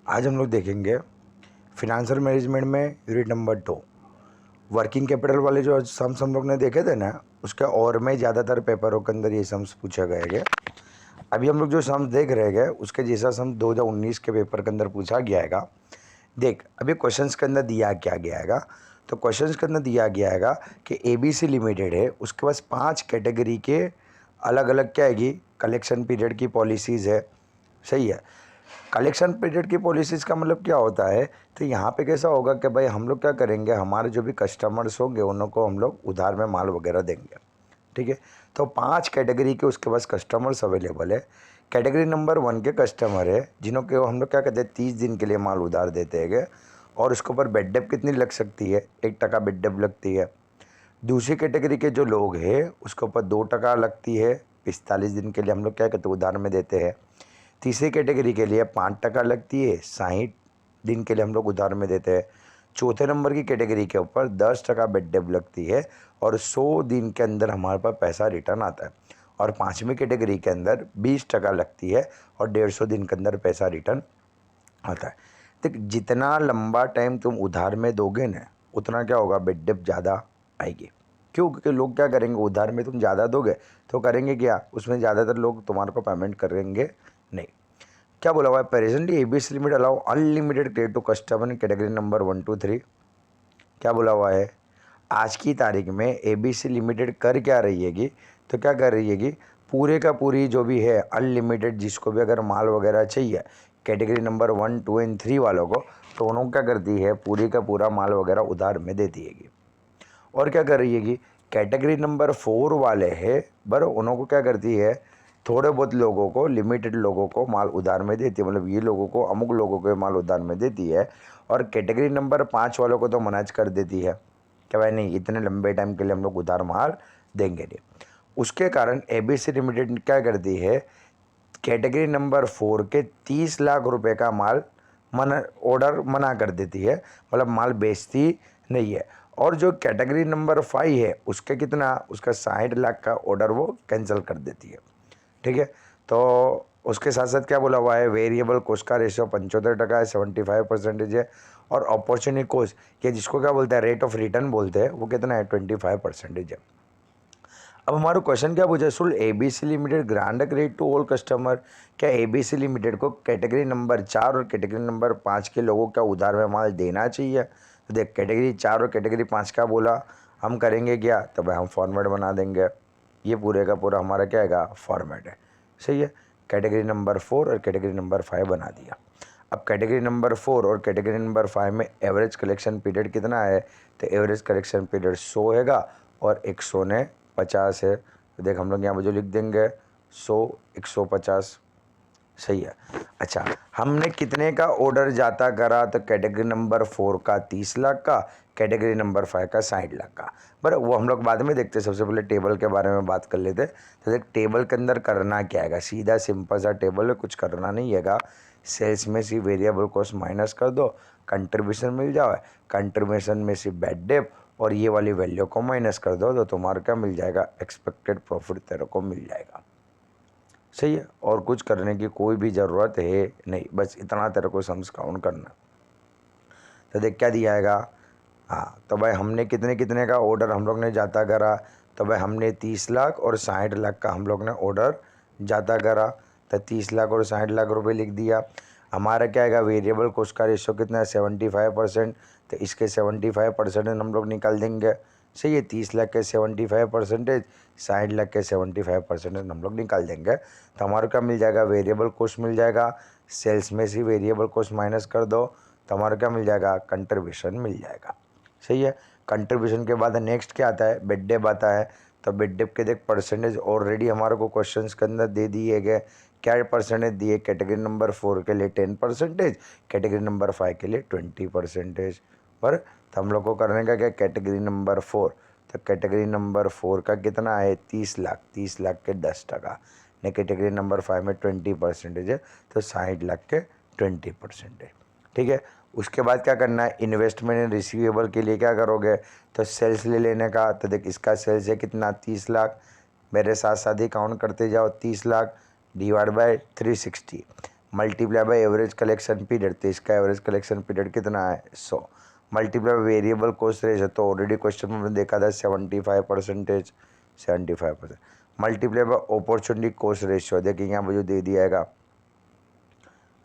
आज हम लोग देखेंगे फिनेंशियल मैनेजमेंट में यूनिट नंबर 2 वर्किंग कैपिटल वाले जो सम्स हम लोग ने देखे थे ना, उसके और में ज़्यादातर पेपरों के अंदर ये सम्स पूछे गए थे। अभी हम लोग जो सम्स देख रहे हैं उसके जैसा सम 2019 के पेपर के अंदर पूछा गया है। देख, अभी क्वेश्चंस के अंदर दिया क्या गया है, तो क्वेश्चंस के अंदर दिया गया है कि एबीसी लिमिटेड है, उसके पास 5 कैटेगरी के अलग अलग क्या आएगी कलेक्शन पीरियड की पॉलिसीज़ है। सही है। कलेक्शन पीरियड की पॉलिसीज़ का मतलब क्या होता है, तो यहाँ पे कैसा होगा कि भाई हम लोग क्या करेंगे, हमारे जो भी कस्टमर्स होंगे उनको हम लोग उधार में माल वगैरह देंगे। ठीक है। तो 5 कैटेगरी के उसके पास कस्टमर्स अवेलेबल है। कैटेगरी नंबर 1 के कस्टमर है जिन्हों के हम लोग क्या कहते हैं 30 दिन के लिए माल उधार देते हैं, और उसके ऊपर बेड डेप कितनी लग सकती है, 1% बेड डेप लगती है। दूसरी कैटेगरी के जो लोग हैं उसके ऊपर 2% लगती है, 45 दिन के लिए हम लोग क्या कहते हैं उधार में देते हैं। तीसरी कैटेगरी के लिए 5% लगती है, 60 दिन के लिए हम लोग उधार में देते हैं। चौथे नंबर की कैटेगरी के ऊपर 10% बेड डेप लगती है और 100 दिन के अंदर हमारे पास पैसा रिटर्न आता है। और पाँचवीं कैटेगरी के अंदर 20% लगती है और 150 दिन के अंदर पैसा रिटर्न आता है। देख, जितना लंबा टाइम तुम उधार में दोगे ना, उतना क्या होगा, बेड डेप ज़्यादा आएगी। क्यों? क्योंकि लोग क्या करेंगे, उधार में तुम ज़्यादा दोगे तो करेंगे क्या, उसमें ज़्यादातर लोग तुम्हारे को पेमेंट करेंगे नहीं। क्या बोला हुआ है, presently ABC limit allow unlimited credit to customer in category number 1 to 3। क्या बोला हुआ है, आज की तारीख में एबीसी लिमिटेड कर क्या रही हैगी, तो क्या कर रही हैगी, पूरे का पूरी जो भी है अनलिमिटेड, जिसको भी अगर माल वगैरह चाहिए कैटेगरी नंबर 1, 2 and 3 वालों को, तो उन्होंने क्या करती है, पूरी का पूरा माल वगैरह उधार में देती हैगी। और क्या कर रही हैगी, कैटेगरी नंबर 4 वाले हैं बर उन्हों को क्या करती है, थोड़े बहुत लोगों को, लिमिटेड लोगों को माल उधार में देती है, मतलब ये लोगों को, अमुक लोगों को माल उधार में देती है। और कैटेगरी नंबर 5 वालों को तो मनाज कर देती है कि भाई नहीं, इतने लंबे टाइम के लिए हम लोग उधार माल देंगे नहीं। उसके कारण एबीसी लिमिटेड क्या करती है, कैटेगरी नंबर 4 के 30 लाख रुपए का माल ऑर्डर मना कर देती है, मतलब माल बेचती नहीं है। और जो कैटेगरी नंबर 5 है उसके कितना, उसका 60 लाख का ऑर्डर वो कैंसिल कर देती है। ठीक है। तो उसके साथ साथ क्या बोला हुआ है, वेरिएबल कॉस्ट का रेशियो 75% है, 75% है। और अपॉर्चुनिटी कॉस्ट, ये जिसको क्या बोलते हैं, रेट ऑफ रिटर्न बोलते हैं, वो कितना है, 25% है। अब हमारा क्वेश्चन क्या पूछा, should ABC limited grant credit to all customer. क्या एबीसी लिमिटेड को कैटेगरी नंबर 4 और कैटेगरी नंबर 5 के लोगों का उधार में माल देना चाहिए। तो देख, कैटेगरी 4 और कैटेगरी 5 का बोला, हम करेंगे क्या, तो भाई हम फॉर्मेट बना देंगे। ये पूरे का पूरा हमारा क्या है, फॉर्मेट है। सही है। कैटेगरी नंबर 4 और कैटेगरी नंबर 5 बना दिया। अब कैटेगरी नंबर 4 और कैटेगरी नंबर 5 में एवरेज कलेक्शन पीरियड कितना है, तो एवरेज कलेक्शन पीरियड 100 हैगा और 100 ने 50 है। तो देख, हम लोग यहाँ पर जो लिख देंगे 100, 150। सही है। अच्छा, हमने कितने का ऑर्डर जाता करा, तो कैटेगरी नंबर 4 का 30 लाख का, कैटेगरी नंबर 5 का 60 लाख का। पर वो हम लोग बाद में देखते, सबसे पहले टेबल के बारे में बात कर लेते। तो देख, टेबल के अंदर करना क्या है, सीधा सिंपल सा टेबल है, कुछ करना नहीं है। सेल्स में से वेरिएबल कॉस्ट माइनस कर दो, कंट्रीब्यूशन मिल जाए, कंट्रीब्यूशन में से बेड डेप और ये वाली वैल्यू को माइनस कर दो, तो तुम्हारा क्या मिल जाएगा, एक्सपेक्टेड प्रॉफिट तेरे को मिल जाएगा। सही है। और कुछ करने की कोई भी ज़रूरत है नहीं, बस इतना तेरे को सम्स काउंट करना। तो देख क्या दिया आएगा, हाँ, तो भाई हमने कितने कितने का ऑर्डर हम लोग ने जाता करा, तो भाई हमने 30 लाख और 60 लाख का हम लोग ने ऑर्डर जाता करा। तो 30 लाख और 60 लाख रुपए लिख दिया। हमारा क्या आएगा, वेरिएबल कॉस्ट का रेशियो कितना है, 75%। तो इसके 75% हम लोग निकाल देंगे। सही है। 30 लाख के 75%, 60 लाख के 75% हम लोग निकाल देंगे। तो हमारा क्या मिल जाएगा, वेरिएबल कॉस्ट मिल जाएगा। सेल्स में से वेरिएबल कॉस्ट माइनस कर दो, तो हमारा क्या मिल जाएगा, कंट्रीब्यूशन मिल जाएगा। सही है। कंट्रीब्यूशन के बाद नेक्स्ट क्या आता है, बेड डेप आता है। तो बेड डेप के देख परसेंटेज ऑलरेडी हमारे को क्वेश्चंस के अंदर दे दिए गए। क्या परसेंटेज दिए, कैटेगरी नंबर 4 के लिए 10%, कैटेगरी नंबर 5 के लिए 20%। पर तो हम लोग को करने का क्या, कैटेगरी नंबर 4, तो कैटेगरी नंबर 4 का कितना है, 30 लाख, 30 लाख के 10%। ने कैटेगरी नंबर 5 में 20% है, तो 60 लाख के 20%। ठीक है। उसके बाद क्या करना है, इन्वेस्टमेंट एंड रिसीवेबल के लिए क्या करोगे, तो सेल्स ले लेने का। तो देख, इसका सेल्स है कितना, 30 लाख। मेरे साथ साथ ही काउंट करते जाओ, 30 lakh divide by 360 multiply by average collection period, तो इसका एवरेज कलेक्शन पीरियड कितना है 100, मल्टीप्लाई वेरिएबल कॉस्ट रेशियो, तो ऑलरेडी क्वेश्चन में हमने देखा था 75%, 75%, multiply by opportunity cost ratio, देखिए यहाँ पर जो दे दिया है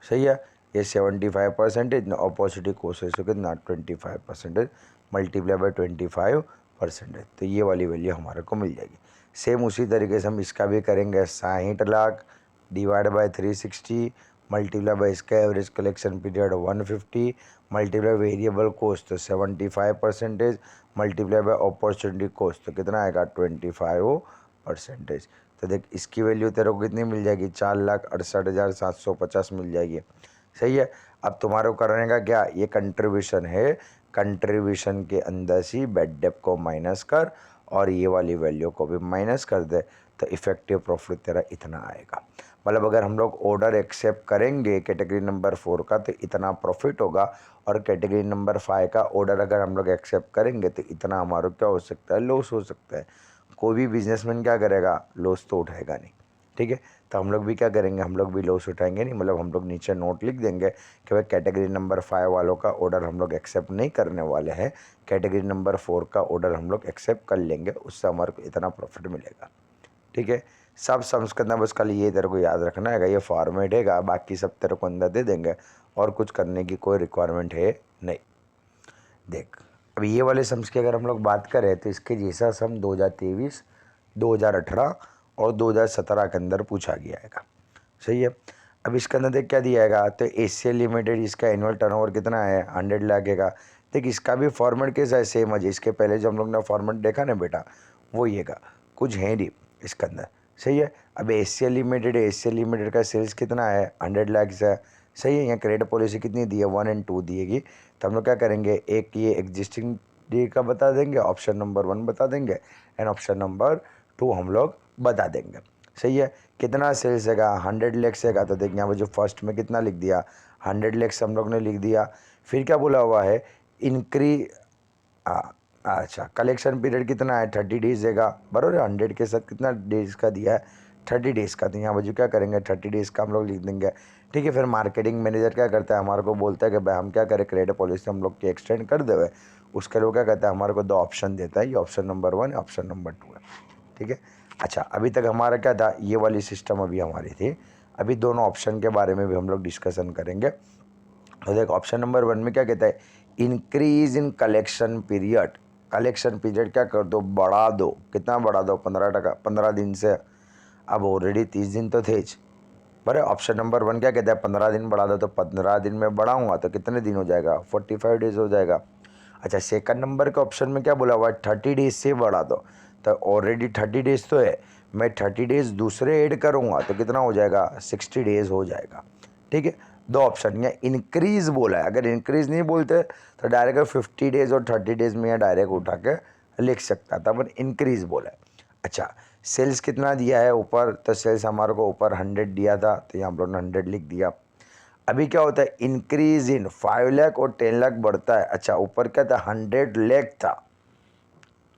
सही है, ये 75% अपॉर्चुनिटी कॉस्ट रेशियो कितना 25%, मल्टीप्लाई बाय 25%, तो ये वाली वैल्यू हमारे को मिल जाएगी। सेम उसी तरीके से हम इसका भी करेंगे, 60 lakh divide by 360 multiply by इसका average collection period 150 multiply variable cost तो 75% मल्टीप्लाई बाय अपॉर्चुनिटी कॉस्ट तो कितना आएगा 25%। तो देख इसकी वैल्यू तेरे को कितनी मिल जाएगी 4,68,750 मिल जाएगी। सही है। अब तुम्हारे को करने का क्या, ये कंट्रीब्यूशन है, कंट्रीब्यूशन के अंदर से बेड डेप को माइनस कर और ये वाली वैल्यू को भी माइनस कर दे, तो इफेक्टिव प्रॉफिट तेरा इतना आएगा। मतलब अगर हम लोग ऑर्डर एक्सेप्ट करेंगे कैटेगरी नंबर 4 का तो इतना प्रॉफिट होगा, और कैटेगरी नंबर 5 का ऑर्डर अगर हम लोग एक्सेप्ट करेंगे तो इतना हमारा क्या हो सकता है, लॉस हो सकता है। कोई भी बिजनेसमैन क्या करेगा, लॉस तो उठाएगा नहीं। ठीक है, तो हम लोग भी क्या करेंगे, हम लोग भी लॉस उठाएंगे नहीं। मतलब हम लोग नीचे नोट लिख देंगे कि भाई कैटेगरी नंबर 5 वालों का ऑर्डर हम लोग एक्सेप्ट नहीं करने वाले हैं, कैटेगरी नंबर 4 का ऑर्डर हम लोग एक्सेप्ट कर लेंगे, उससे हमारे को इतना प्रॉफिट मिलेगा। ठीक है, सब सम्स करना, बस कल ये तेरे को याद रखना है, ये फॉर्मेट है, बाकी सब तेरे को अंदर दे देंगे और कुछ करने की कोई रिक्वायरमेंट है नहीं। देख अब ये वाले सम्स की अगर हम लोग बात करें तो इसके जैसा सम 2023, 2018 और 2017 के अंदर पूछा गया है। सही है। अब इसके अंदर देख क्या दिया है, तो एचसीएल लिमिटेड इसका एनुअल टर्नओवर कितना है 100 लाख है। देख इसका भी फॉर्मेट कैसा है, सेम है। इसके पहले जो हम लोग ने फॉर्मेट देखा ना बेटा, वो ये का कुछ है नहीं इसके अंदर। सही है। अब एचसीएल लिमिटेड का सेल्स कितना है 100 लाख है। सही है। यहाँ क्रेडिट पॉलिसी कितनी दी है 1 और 2 दिएगी, तो हम लोग क्या करेंगे, एक ये एग्जिस्टिंग डी का बता देंगे, ऑप्शन नंबर 1 बता देंगे एंड ऑप्शन नंबर 2 हम लोग बता देंगे। सही है। कितना सेल्स है 100 लैक्स है, तो देख यहाँ पर जो फर्स्ट में कितना लिख दिया 100 लैक्स हम लोग ने लिख दिया। फिर क्या बोला हुआ है इंक्री अच्छा कलेक्शन पीरियड कितना है 30 डेज देगा, बराबर। 100 के साथ कितना डेज का दिया है 30 डेज़ का, तो यहाँ पर जो क्या करेंगे 30 डेज़ का हम लोग लिख देंगे। ठीक है। फिर मार्केटिंग मैनेजर क्या करता है, हमारे को बोलता है कि भाई हम क्या करें, क्रेडिट पॉलिसी हम लोग की एक्सटेंड कर देवे। उसके लिए क्या कहता है, हमारे को 2 ऑप्शन देता है, ये ऑप्शन नंबर 1 ऑप्शन नंबर 2 है। ठीक है। अच्छा अभी तक हमारा क्या था, ये वाली सिस्टम अभी हमारी थी। अभी दोनों ऑप्शन के बारे में भी हम लोग डिस्कशन करेंगे। तो देख ऑप्शन नंबर 1 में क्या कहता है, increase in collection period. Collection period क्या कर दो, बढ़ा दो। कितना बढ़ा दो 15%, 15 दिन से। अब ऑलरेडी 30 दिन तो थे। बड़े ऑप्शन नंबर 1 क्या कहता है 15 दिन बढ़ा दो, तो 15 दिन में बढ़ाऊंगा तो कितने दिन हो जाएगा 45 डेज हो जाएगा। अच्छा सेकंड नंबर के ऑप्शन में क्या बोला हुआ है 30 डेज से बढ़ा दो, तो ऑलरेडी 30 डेज तो है, मैं 30 डेज दूसरे ऐड करूँगा तो कितना हो जाएगा 60 डेज हो जाएगा। ठीक है। 2 ऑप्शन, या इंक्रीज बोला है, अगर इंक्रीज नहीं बोलते तो डायरेक्ट 50 डेज और 30 डेज में या डायरेक्ट उठा के लिख सकता था, पर इंक्रीज बोला है। अच्छा सेल्स कितना दिया है ऊपर, तो सेल्स हमारे को ऊपर 100 दिया था, तो यहाँ हम लोग ने 100 लिख दिया। अभी क्या होता है इंक्रीज इन 5 लाख और 10 लाख बढ़ता है। अच्छा ऊपर क्या था 100 लाख था,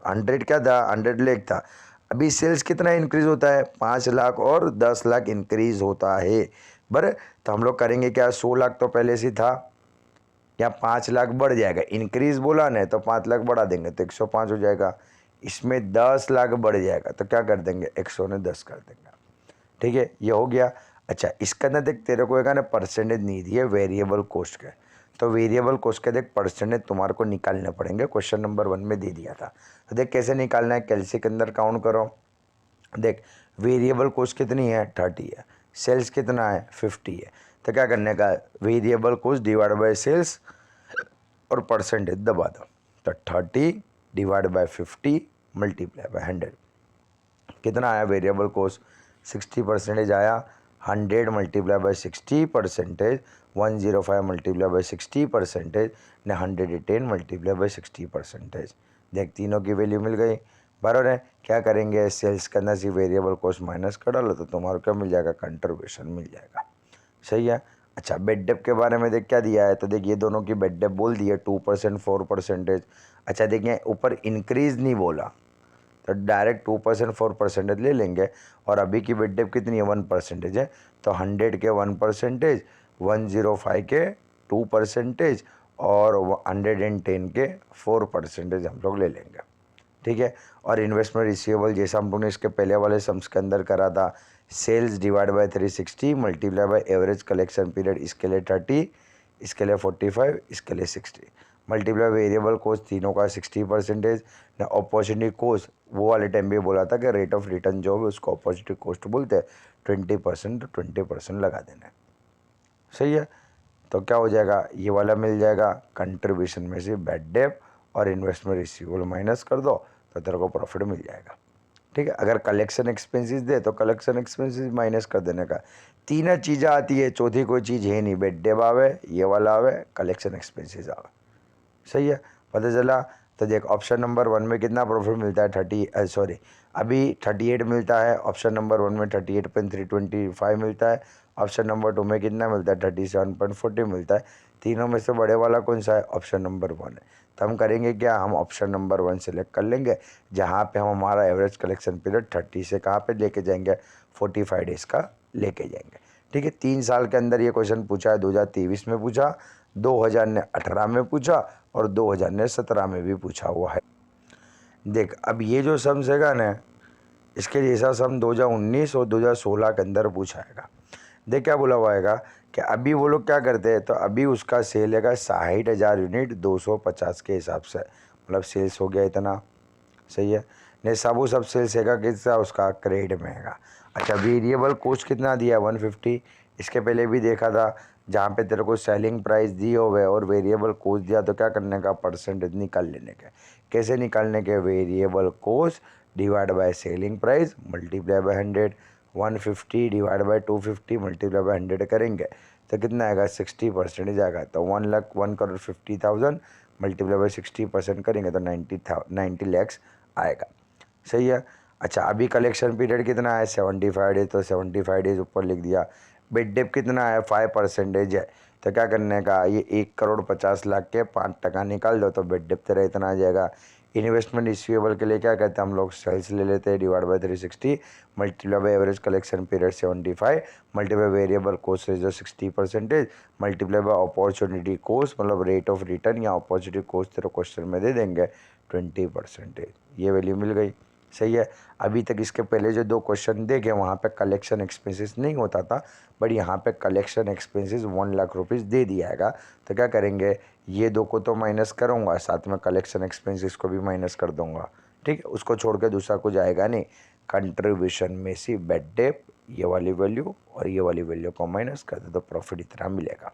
100 क्या था 100 लाख था। अभी सेल्स कितना इंक्रीज होता है 5 लाख और 10 लाख इंक्रीज होता है। बराबर। तो हम लोग करेंगे क्या, 100 लाख तो पहले से था, या 5 लाख बढ़ जाएगा, इंक्रीज बोला ना तो 5 लाख बढ़ा देंगे तो 105 हो जाएगा। इसमें 10 लाख बढ़ जाएगा तो क्या कर देंगे 100 ने 10 कर देंगे। ठीक है, ये हो गया। अच्छा इसके अंदर देख तेरे को एक ना परसेंटेज नहीं दिए वेरिएबल कॉस्ट के, तो वेरिएबल कॉस्ट के देख परसेंटेज तुम्हारे को निकालने पड़ेंगे, क्वेश्चन नंबर 1 में दे दिया था। तो देख कैसे निकालना है, कैलसी के अंदर काउंट करो। देख वेरिएबल कॉस्ट कितनी है 30 है, सेल्स कितना है 50 है, तो क्या करने का variable cost divide by sales और परसेंटेज दबा दो, तो 30 डिवाइड बाय 50 मल्टीप्लाई बाय 100 कितना आया वेरिएबल कॉस्ट 60% आया। 100 मल्टीप्लाई बाय 60%, 105 मल्टीप्लाई बाय 60% ने 110 मल्टीप्लाई बाय 60%। देख तीनों की वैल्यू मिल गई, बराबर है। क्या करेंगे सेल्स के अंदर से वेरिएबल कॉस्ट माइनस कर डालो तो तुम्हारा क्या मिल जाएगा कंट्रीब्यूशन मिल जाएगा। सही है। अच्छा बेड डेप के बारे में देख क्या दिया है, तो देख ये दोनों की बेड डेप बोल दी है 2% 4%। अच्छा देखिए ऊपर इंक्रीज नहीं बोला, तो डायरेक्ट 2% 4% ले लेंगे। और अभी की बिड डेप कितनी है 1% है, तो 100 के 1%, 105 के 2% और 110 के 4% हम लोग ले लेंगे, ठीक है। और इन्वेस्टमेंट रिसीवेबल जैसा हम लोग ने इसके पहले वाले सम्स के अंदर करा था, sales divide by 360 multiply by average collection period, इसके लिए 30, इसके लिए 45, इसके लिए 60, मल्टीप्लाई वेरिएबल कॉस्ट तीनों का 60%। अपॉर्चुनिटी कॉस्ट वो वाले टाइम भी बोला था कि रेट ऑफ रिटर्न जो है उसको अपॉर्चुनिटी कॉस्ट बोलते हैं, 20% 20% लगा देना है, सही है। तो क्या हो जाएगा, ये वाला मिल जाएगा, कंट्रीब्यूशन में से बैड डेप और इन्वेस्टमेंट रिसीवेबल माइनस कर दो तो तेरे को प्रॉफिट मिल जाएगा, ठीक है। अगर कलेक्शन एक्सपेंसेस दे तो कलेक्शन एक्सपेंसेस माइनस कर देने का। तीन चीज़ें आती है, चौथी कोई चीज़ है नहीं, बैड डेप आवे, ये वाला आवे, कलेक्शन एक्सपेंसेस आवे, सही है। पता चला। तो देख ऑप्शन नंबर 1 में कितना प्रॉफिट मिलता है, अभी 38 मिलता है, ऑप्शन नंबर 1 में 38.325 मिलता है, ऑप्शन नंबर 2 में कितना मिलता है 37.40 मिलता है। तीनों में से बड़े वाला कौन सा है, ऑप्शन नंबर 1 है। तो हम करेंगे क्या, हम ऑप्शन नंबर 1 सेलेक्ट कर लेंगे, जहाँ पे हम हमारा एवरेज कलेक्शन पीरियड 30 से कहाँ पे लेके जाएंगे, 45 डेज़ का लेके जाएंगे, ठीक है। 3 साल के अंदर ये क्वेश्चन पूछा है, 2023 में पूछा, 2018 में पूछा और 2017 में भी पूछा हुआ है। देख अब ये जो सम्स हैगा ना, इसके जैसा सम 2019 और 2016 के अंदर पूछाएगा। देख क्या बोला हुआ है कि अभी वो लोग क्या करते हैं, तो अभी उसका सेल है 60,000 यूनिट 250 के हिसाब से, मतलब सेल्स हो गया इतना, सही है। नहीं सब सेल्स हैगा कितना उसका क्रेडिट में हैगा। अच्छा वेरिएबल कॉस्ट कितना दिया है 150, इसके पहले भी देखा था, जहाँ पे तेरे को सेलिंग प्राइस दी हुए और वेरिएबल कॉस्ट दिया, तो क्या करने का, परसेंटेज निकाल लेने के। कैसे निकालने के, variable cost divide by selling price multiply by 100, 150 divide by 250 multiply by 100 करेंगे तो कितना आएगा, 60% आएगा। तो 1,50,000 मल्टीप्लाई बाय 60% करेंगे तो 90 लैक्स आएगा, सही है। अच्छा अभी कलेक्शन पीरियड कितना है, 75 डेज, तो 75 डेज ऊपर लिख दिया। बिड डेप कितना है, 5% है, तो क्या करने का, ये 1,50,00,000 के 5% निकाल दो तो बिड डेप तेरा इतना आ जाएगा। इन्वेस्टमेंट रिसीवेबल के लिए क्या कहते हैं हम लोग, सेल्स ले लेते हैं divide by 360 multiply by average collection period 75 multiply variable cost ratio 60% multiply by opportunity cost, मतलब रेट ऑफ रिटर्न या अपॉर्चुनिटी कॉस्ट तेरे क्वेश्चन में दे देंगे 20%, ये वैल्यू मिल गई, सही है। अभी तक इसके पहले जो 2 क्वेश्चन देखे वहाँ पे कलेक्शन एक्सपेंसेस नहीं होता था, बट यहाँ पे कलेक्शन एक्सपेंसेस 1 लाख रुपीज़ दे दिया हैगा। तो क्या करेंगे, ये 2 को तो माइनस करूँगा, साथ में कलेक्शन एक्सपेंसेस को भी माइनस कर दूँगा, ठीक है। उसको छोड़ के दूसरा कुछ आएगा नहीं। कंट्रीब्यूशन में से बेड डेप ये वाली वैल्यू और ये वाली वैल्यू को माइनस कर दे तो प्रॉफिट इतना मिलेगा।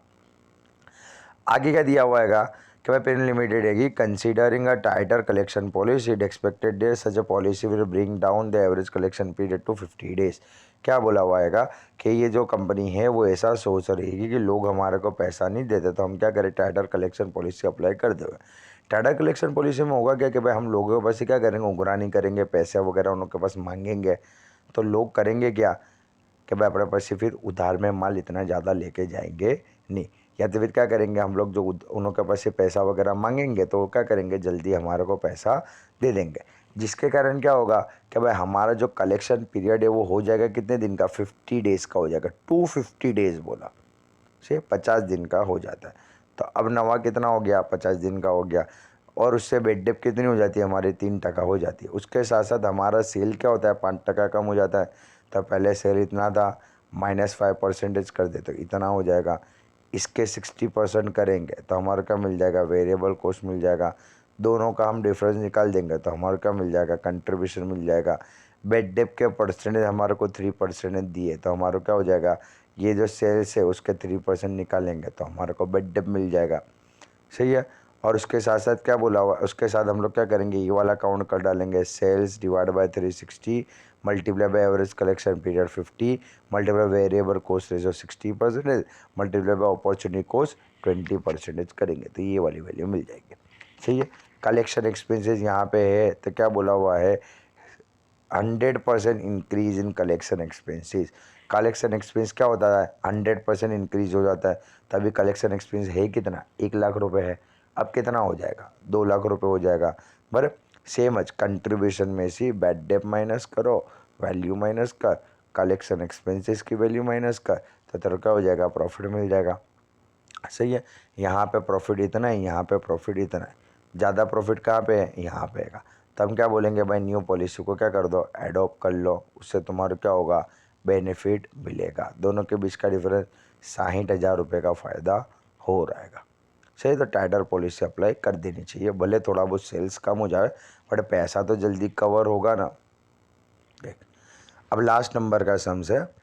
आगे क्या दिया हुआ है कि भाई पेन लिमिटेड है कि considering a tighter collection policy it expected days such a policy will bring down the average collection period to 50 days. क्या बोला हुआ है कि ये जो कंपनी है वो ऐसा सोच रही है कि लोग हमारे को पैसा नहीं देते, तो हम क्या करें, टाइटर कलेक्शन पॉलिसी अप्लाई कर दें। टाइटर कलेक्शन पॉलिसी में होगा क्या कि भाई हम लोगों के पास क्या करेंगे, उगरानी करेंगे, पैसे वगैरह उनके पास मांगेंगे, तो लोग करेंगे क्या कि भाई अपने पास से फिर उधार में माल इतना ज़्यादा लेके जाएंगे नहीं, या तो फिर क्या करेंगे, हम लोग जो उनके पास से पैसा वगैरह मांगेंगे तो वो क्या करेंगे, जल्दी हमारे को पैसा दे देंगे, जिसके कारण क्या होगा कि भाई हमारा जो कलेक्शन पीरियड है वो हो जाएगा कितने दिन का, 50 डेज़ का हो जाएगा, 250 डेज़ बोला से 50 दिन का हो जाता है। तो अब नवा कितना हो गया, 50 दिन का हो गया, और उससे बेड डेप कितनी हो जाती है हमारी, 3% हो जाती है। उसके साथ साथ हमारा सेल क्या होता है, 5% कम हो जाता है। तो पहले सेल इतना था, -5% कर दे तो इतना हो जाएगा। इसके 60% करेंगे तो हमारे क्या मिल जाएगा, वेरिएबल कॉस्ट मिल जाएगा। दोनों का हम डिफरेंस निकाल देंगे तो हमारे क्या मिल जाएगा, कंट्रीब्यूशन मिल जाएगा। बेड डेप के परसेंटेज हमारे को 3% दिए तो हमारा क्या हो जाएगा, ये जो सेल्स है उसके 3% निकालेंगे तो हमारे को बेड डेप मिल जाएगा, सही है। और उसके साथ साथ क्या बोला हुआ, उसके साथ हम लोग क्या करेंगे, ये वाला काउंट कर डालेंगे, sales divide by 360 multiply by average collection period 50 multiply variable cost ratio 60% multiply by opportunity cost 20% करेंगे तो ये वाली वैल्यू मिल जाएगी, सही है। कलेक्शन एक्सपेंसेस यहाँ पे है तो क्या बोला हुआ है, 100% increase in collection expenses. Collection expense क्या होता है, 100% इंक्रीज हो जाता है। तभी कलेक्शन एक्सपेंस है कितना, 1 लाख रुपए है, अब कितना हो जाएगा, 2 लाख रुपए हो जाएगा। बराबर सेम एज कंट्रीब्यूशन में से बैड डेट माइनस करो, वैल्यू माइनस कर, कलेक्शन एक्सपेंसेस की वैल्यू माइनस कर, तो तेरे क्या हो जाएगा, प्रॉफिट मिल जाएगा। सही है, यहाँ पे प्रॉफिट इतना है, यहाँ पे प्रॉफिट इतना है, ज़्यादा प्रॉफिट कहाँ पे है, यहाँ पे है। तो हम क्या बोलेंगे भाई, न्यू पॉलिसी को क्या कर दो, एडॉप्ट कर लो, उससे तुम्हारा क्या होगा, बेनिफिट मिलेगा। दोनों के बीच का डिफरेंस 60,000 रुपये का फ़ायदा हो रहेगा। सही, तो टाइटर पॉलिसी अप्लाई कर देनी चाहिए, भले थोड़ा बहुत सेल्स कम हो जाए बट पैसा तो जल्दी कवर होगा ना। देख, अब लास्ट नंबर का सम्स है,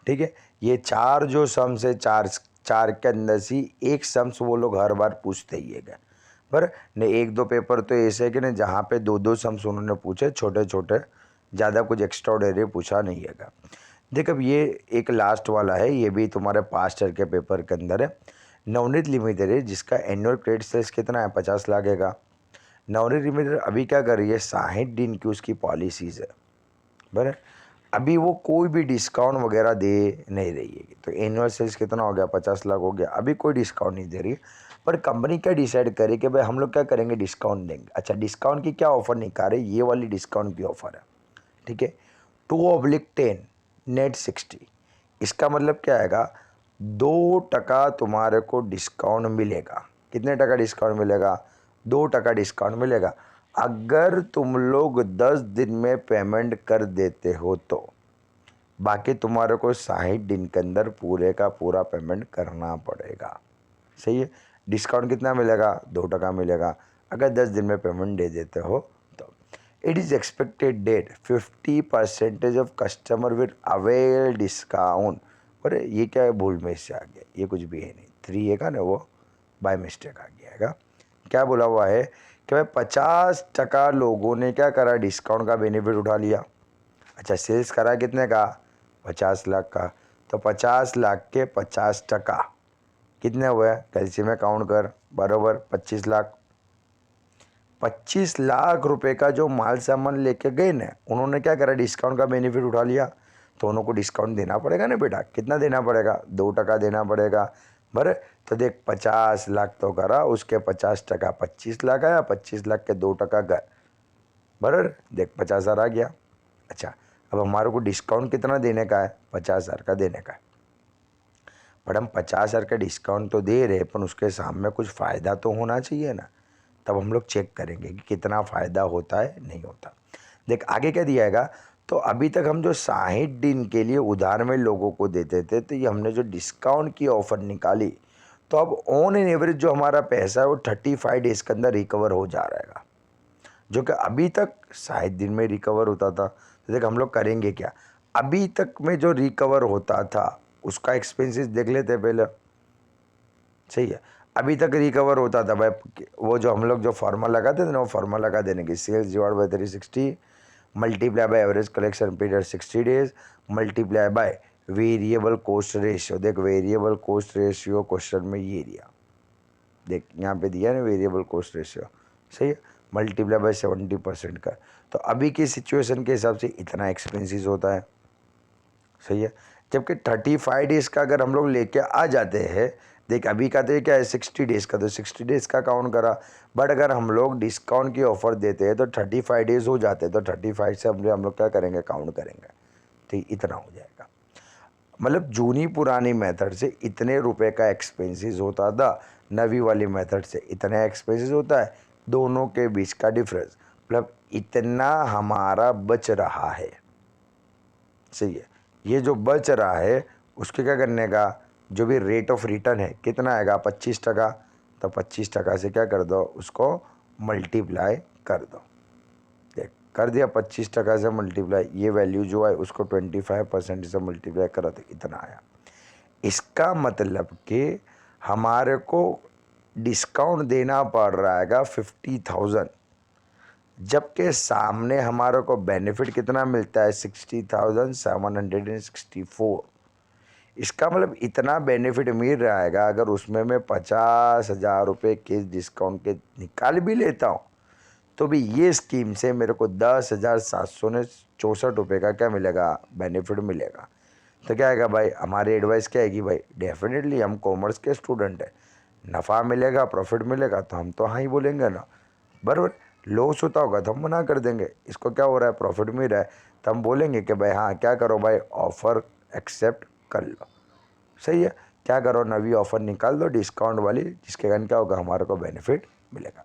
ठीक है। ये चार जो सम्स है, चार चार के अंदर से एक सम्स वो लोग हर बार पूछते ही है, पर ने एक दो पेपर तो ऐसे है कि ना जहाँ पे दो दो सम्स उन्होंने पूछे, छोटे छोटे, ज़्यादा कुछ एक्स्ट्रा ऑर्डिनरी पूछा नहीं है। देख, अब ये एक लास्ट वाला है, ये भी तुम्हारे पास्ट ईयर के पेपर के अंदर है। नवनीत लिमिटेड है जिसका एनुअल क्रेडिट सेल्स कितना है, 50 लाख है। नवनीत लिमिटेड अभी क्या कर रही है, 60 दिन की उसकी पॉलिसीज़ है, बराबर। अभी वो कोई भी डिस्काउंट वगैरह दे नहीं रही है। तो एनुअल सेल्स कितना हो गया, 50 लाख हो गया, अभी कोई डिस्काउंट नहीं दे रही। पर कंपनी क्या डिसाइड करे कि भाई हम लोग क्या करेंगे, डिस्काउंट देंगे। अच्छा, डिस्काउंट की क्या ऑफ़र निकाले, ये वाली डिस्काउंट की ऑफ़र है, ठीक है। 2/10 नेट 60, इसका मतलब क्या आएगा, 2% तुम्हारे को डिस्काउंट मिलेगा। कितने टका डिस्काउंट मिलेगा, 2% डिस्काउंट मिलेगा। अगर तुम लोग 10 दिन में पेमेंट कर देते हो तो बाकी तुम्हारे को 60 दिन के अंदर पूरे का पूरा पेमेंट करना पड़ेगा। सही है, डिस्काउंट कितना मिलेगा, 2% मिलेगा अगर 10 दिन में पेमेंट दे देते हो तो। It is expected that 50% of customer will avail discount. अरे ये क्या है, भूल में से आ गया, ये कुछ भी है नहीं, 3 है का ना, वो बाय मिस्टेक आ गया है। क्या बोला हुआ है कि भाई 50% लोगों ने क्या करा, डिस्काउंट का बेनिफिट उठा लिया। अच्छा, सेल्स करा कितने का, 50 लाख का, तो 50 लाख के 50% कितने हुए, कैल्शियम में काउंट कर, बराबर 25 लाख। 25 लाख रुपए का जो माल सामान लेके गए ना, उन्होंने क्या करा, डिस्काउंट का बेनिफिट उठा लिया, तो उनको डिस्काउंट देना पड़ेगा ना बेटा। कितना देना पड़ेगा, 2% देना पड़ेगा, बराबर। तो देख, 50 लाख तो करा, उसके 50% 25 लाख आया, 25 लाख के 2% गए, बराबर। देख 50,000 आ गया। अच्छा, अब हमारे को डिस्काउंट कितना देने का है, 50,000 का देने का है। पर हम 50,000 का डिस्काउंट तो दे रहे, पर उसके सामने कुछ फ़ायदा तो होना चाहिए ना। तब हम लोग चेक करेंगे कि कितना फ़ायदा होता है, नहीं होता। देख आगे क्या दिया है, तो अभी तक हम जो 60 दिन के लिए उधार में लोगों को देते थे, तो ये हमने जो डिस्काउंट की ऑफ़र निकाली, तो अब ऑन एन एवरेज जो हमारा पैसा है वो 35 डेज़ के अंदर रिकवर हो जा रहेगा, जो कि अभी तक 60 दिन में रिकवर होता था। तो देख हम लोग करेंगे क्या, अभी तक में जो रिकवर होता था उसका एक्सपेंसेस देख लेते पहले। सही है, अभी तक रिकवर होता था भाई, वो जो हम लोग जो फार्मूला लगाते थे ना, वो फार्मूला लगा देने की, sales divide by 360 multiply by average collection period 60 days multiply by variable cost ratio. देख वेरिएबल कॉस्ट रेशियो क्वेश्चन में ये दिया, देख यहाँ पे दिया ना वेरिएबल कॉस्ट रेशियो, सही है, मल्टीप्लाई बाय 70% का। तो अभी की सिचुएशन के हिसाब से इतना एक्सपेंसिस होता है, सही है। जबकि 35 डेज़ का अगर हम लोग लेके आ जाते हैं, देख अभी का तो ये क्या है 60 डेज़ का, तो 60 डेज़ का काउंट करा, बट अगर हम लोग डिस्काउंट की ऑफ़र देते हैं तो 35 डेज़ हो जाते हैं, तो 35 से हम लोग क्या करेंगे, काउंट करेंगे, तो इतना हो जाएगा। मतलब जूनी पुरानी मेथड से इतने रुपए का एक्सपेंसेस होता था, नवी वाली मेथड से इतना एक्सपेंसेस होता है, दोनों के बीच का डिफरेंस मतलब इतना हमारा बच रहा है। सही है, ये जो बच रहा है उसके क्या करने का, जो भी रेट ऑफ रिटर्न है कितना आएगा, 25%। तो 25% से क्या कर दो, उसको मल्टीप्लाई कर दो। देख कर दिया, 25% से मल्टीप्लाई, ये वैल्यू जो है उसको 25% से मल्टीप्लाई करा तो इतना आया। इसका मतलब कि हमारे को डिस्काउंट देना पड़ रहा है 50,000, जबकि सामने हमारे को बेनिफिट कितना मिलता है, 60,764। इसका मतलब इतना बेनिफिट मिल रहा है, अगर उसमें मैं 50,000 रुपये के डिस्काउंट के निकाल भी लेता हूँ तो भी ये स्कीम से मेरे को 10,764 रुपये का क्या मिलेगा, बेनिफिट मिलेगा। तो क्या आएगा भाई, हमारी एडवाइस क्या है कि भाई डेफिनेटली हम कॉमर्स के स्टूडेंट हैं, नफ़ा मिलेगा, प्रॉफिट मिलेगा तो हम तो हाँ ही बोलेंगे ना, बराबर। लॉस होता होगा तो हम मना कर देंगे, इसको क्या हो रहा है प्रॉफिट मिल रहा है, तो हम बोलेंगे कि भाई हाँ क्या करो भाई, ऑफ़र एक्सेप्ट कर लो। सही है, क्या करो नवी ऑफ़र निकाल दो डिस्काउंट वाली, जिसके कारण क्या होगा हमारे को बेनिफिट मिलेगा।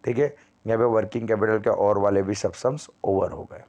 ठीक है, यहाँ पे वर्किंग कैपिटल के और वाले भी सब सम्स ओवर हो गए।